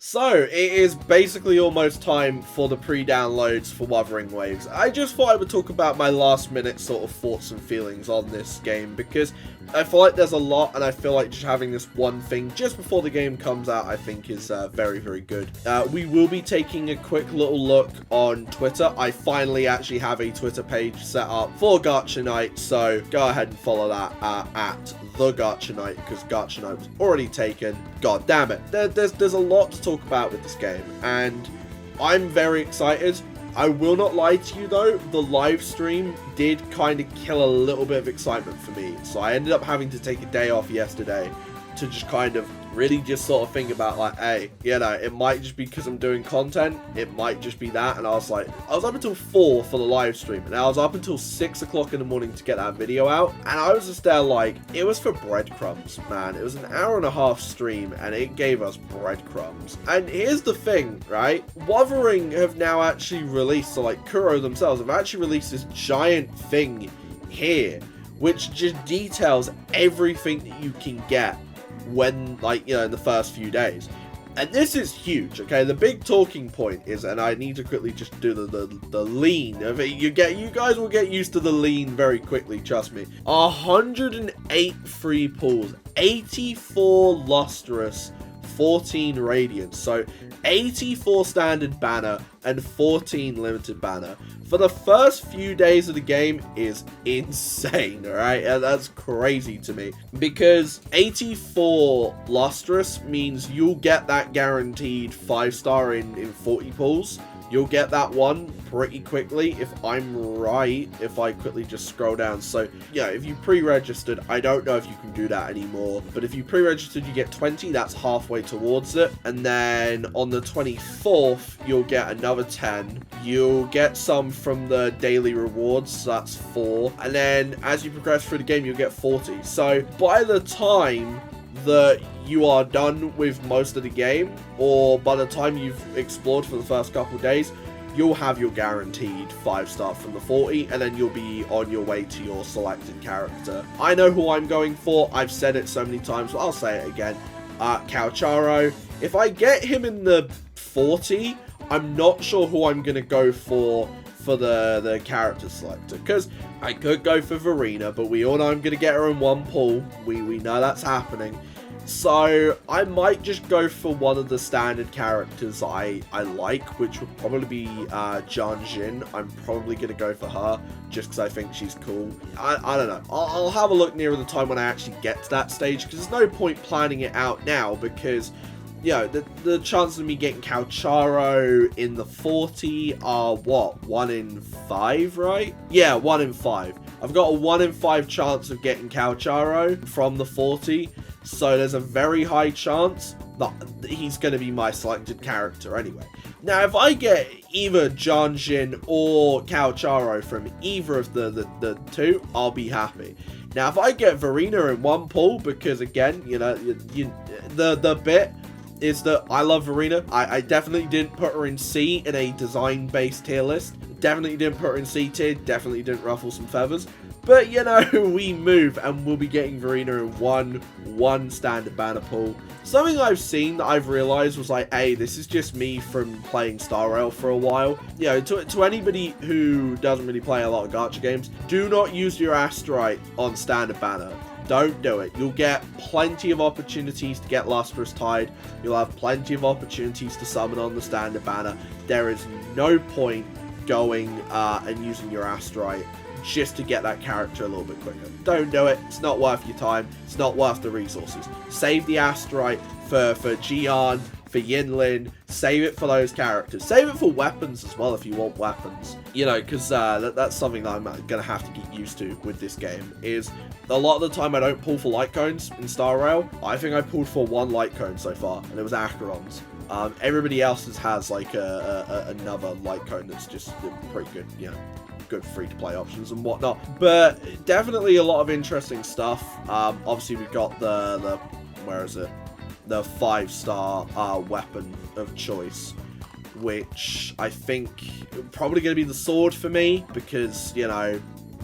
So, it is basically almost time for the pre-downloads for Wuthering Waves. I just thought I would talk about my last minute sort of thoughts and feelings on this game, because I feel like there's a lot, and I feel like just having this one thing just before the game comes out, I think is very, very good. We will be taking a quick little look on Twitter. I finally actually have a Twitter page set up for Gacha Night, so go ahead and follow that at the Gacha Night, because Gacha Night was already taken. God damn it. There's a lot to talk about with this game, and I'm very excited. I will not lie to you though, the live stream did kind of kill a little bit of excitement for me, so I ended up having to take a day off yesterday to just kind of really just sort of think about, like, hey, you know, it might just be because I'm doing content, it might just be that. And I was like, I was up until 4 for the live stream, and I was up until 6 o'clock in the morning to get that video out, and I was just there like, it was for breadcrumbs, man. It was an hour-and-a-half stream, and it gave us breadcrumbs. And here's the thing, right? Wuthering have now actually released, so like Kuro themselves have actually released this giant thing here, which just details everything that you can get when, like, you know, in the first few days. And this is huge, okay? The big talking point is, and I need to quickly just do the lean of it. You guys will get used to the lean very quickly, trust me. 108 free pulls, 84 lustrous, 14 radiant, so 84 standard banner and 14 limited banner for the first few days of the game is insane. All right, and that's crazy to me, because 84 lustrous means you'll get that guaranteed 5-star in 40 pulls. You'll get that one pretty quickly, if I'm right, if I quickly just scroll down. So, yeah, if you pre-registered, I don't know if you can do that anymore, but if you pre-registered, you get 20, that's halfway towards it. And then on the 24th, you'll get another 10. You'll get some from the daily rewards, so that's 4. And then as you progress through the game, you'll get 40. So by the time that you are done with most of the game, or by the time you've explored for the first couple of days, you'll have your guaranteed 5-star from the 40, and then you'll be on your way to your selected character. I know who I'm going for. I've said it so many times, but I'll say it again. Calcharo. If I get him in the 40, I'm not sure who I'm going to go for the character selector, because I could go for Verena, but we all know I'm going to get her in one pull. We know that's happening. So I might just go for one of the standard characters I like, which would probably be Jan Jin. I'm probably going to go for her, just because I think she's cool. I don't know. I'll have a look nearer the time when I actually get to that stage, because there's no point planning it out now, because, you know, the chances of me getting Calcharo in the 40 are, what, 1 in 5, right? Yeah, 1 in 5. I've got a 1 in 5 chance of getting Calcharo from the 40, so there's a very high chance that he's going to be my selected character anyway. Now, if I get either Janjin or Calcharo from either of the two, I'll be happy. Now, if I get Verena in one pull, because again, you know, the bit is that I love Verena. I definitely didn't put her in C in a design-based tier list. Definitely didn't put her in C tier. Definitely didn't ruffle some feathers. But, you know, we move, and we'll be getting Verena in one standard banner pull. Something I've seen that I've realized was like, hey, this is just me from playing Star Rail for a while. You know, to anybody who doesn't really play a lot of gacha games, do not use your Astrite on standard banner. Don't do it. You'll get plenty of opportunities to get Lustrous Tide. You'll have plenty of opportunities to summon on the standard banner. There is no point going and using your Astrite just to get that character a little bit quicker. Don't do it. It's not worth your time. It's not worth the resources. Save the Astrite for Jian, for Yinlin. Save it for those characters. Save it for weapons as well if you want weapons. You know, because that's something that I'm going to have to get used to with this game, is a lot of the time I don't pull for light cones in Star Rail. I think I pulled for 1 light cone so far, and it was Acheron's. Everybody else's has like another light cone that's just pretty good, you know, good free-to-play options and whatnot. But definitely a lot of interesting stuff. Obviously we've got the where is it? The 5-star weapon of choice, which I think probably going to be the sword for me, because, you know,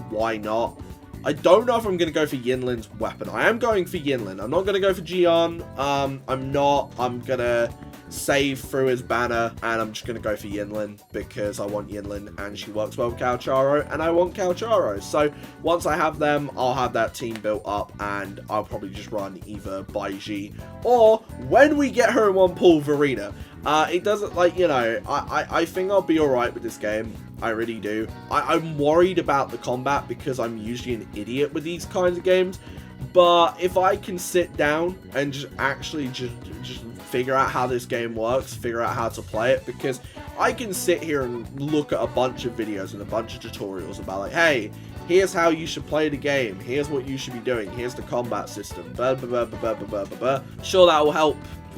why not? I don't know if I'm going to go for Yinlin's weapon. I am going for Yinlin. I'm not going to go for Jian. I'm not. I'm going to save through his banner, and I'm just going to go for Yinlin because I want Yinlin and she works well with Calcharo, and I want Calcharo. So once I have them, I'll have that team built up, and I'll probably just run either Baiji or, when we get her in one pool, Verena. It doesn't, like, you know, I think I'll be alright with this game. I really do. I'm worried about the combat because I'm usually an idiot with these kinds of games. But if I can sit down and just actually just figure out how this game works, figure out how to play it, because I can sit here and look at a bunch of videos and a bunch of tutorials about, like, hey, here's how you should play the game, here's what you should be doing, here's the combat system, blah, blah, blah, blah, blah, blah, blah, blah. Sure, that will help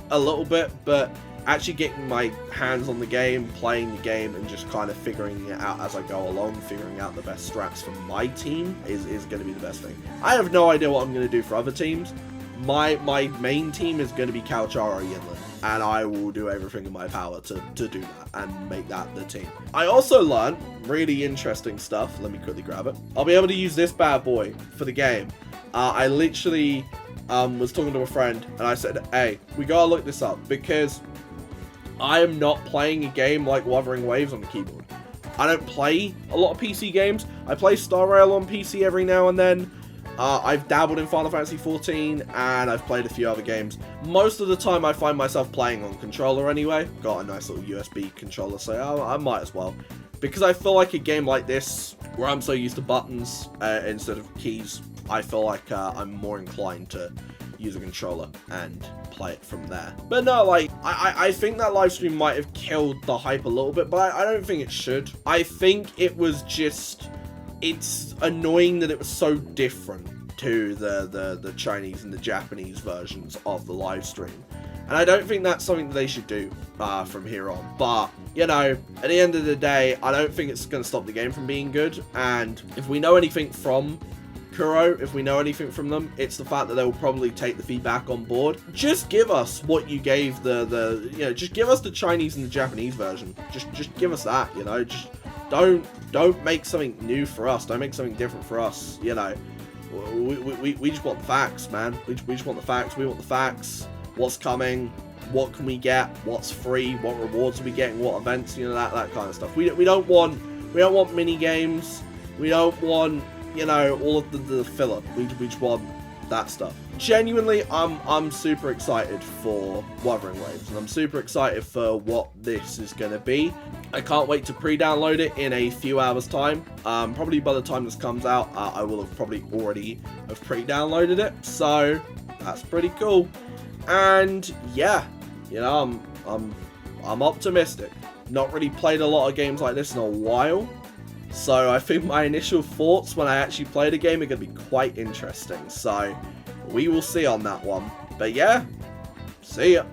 a little bit, but actually getting my hands on the game, playing the game, and just kind of figuring it out as I go along, figuring out the best strats for my team is going to be the best thing. I have no idea what I'm going to do for other teams. My main team is going to be Calcharo Yinlin, and I will do everything in my power to do that and make that the team. I also learned really interesting stuff. Let me quickly grab it. I'll be able to use this bad boy for the game. I literally was talking to a friend, and I said, hey, we gotta look this up, because I am not playing a game like Wuthering Waves on the keyboard. I don't play a lot of PC games. I play Star Rail on PC every now and then. I've dabbled in Final Fantasy XIV, and I've played a few other games. Most of the time I find myself playing on controller anyway. Got a nice little USB controller, so I might as well. Because I feel like a game like this, where I'm so used to buttons instead of keys, I feel like I'm more inclined to use a controller and play it from there. But no, like, I think that live stream might have killed the hype a little bit, but I don't think it should. I think it was just, it's annoying that it was so different to the Chinese and the Japanese versions of the live stream. And I don't think that's something that they should do from here on. But, you know, at the end of the day, I don't think it's going to stop the game from being good. And if we know anything from Kuro, if we know anything from them, it's the fact that they will probably take the feedback on board. Just give us what you gave you know, just give us the Chinese and the Japanese version. Just give us that, you know. Just don't make something new for us. Don't make something different for us, you know. We just want the facts, man. We just want the facts. We want the facts. What's coming? What can we get? What's free? What rewards are we getting? What events? You know, that kind of stuff. We don't want mini games. We don't want, you know, all of the filler. We just want that stuff. Genuinely, I'm super excited for Wuthering Waves, and I'm super excited for what this is going to be. I can't wait to pre-download it in a few hours time. Probably by the time this comes out, I will have probably already have pre-downloaded it, so that's pretty cool. And yeah, you know, I'm optimistic. Not really played a lot of games like this in a while, so I think my initial thoughts when I actually play the game are going to be quite interesting. So we will see on that one. But yeah, see ya.